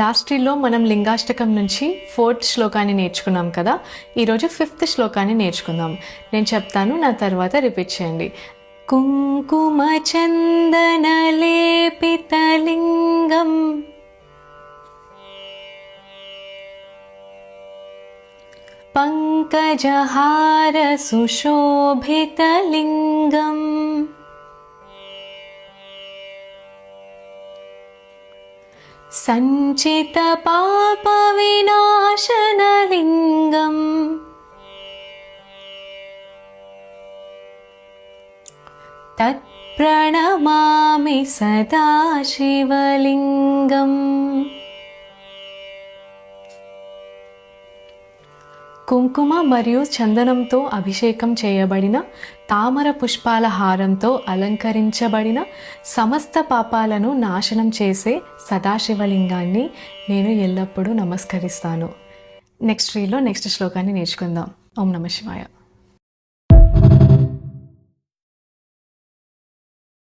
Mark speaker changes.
Speaker 1: Last రీల్లో మనం లింగాష్టకం నుంచి 4th శ్లోకాన్ని నేర్చుకున్నాం కదా. ఈరోజు 5th శ్లోకాన్ని నేర్చుకుందాం. నేను చెప్తాను, నా తర్వాత రిపీట్ చేయండి. కుంకుమ చందన లేపితలింగం పంకజహార సుశోభితలింగం సంచిత పాప వినాశనలింగం తత్ప్రణమామి సదా శివలింగం. కుంకుమ మరియు చందనంతో అభిషేకం చేయబడిన తామర పుష్పాల హారంతో అలంకరించబడిన సమస్త పాపాలను నాశనం చేసే సదాశివలింగాన్ని నేను ఎల్లప్పుడూ నమస్కరిస్తాను. నెక్స్ట్ రీల్లో నెక్స్ట్ శ్లోకాన్ని నేర్చుకుందాం. ఓం నమః శివాయ.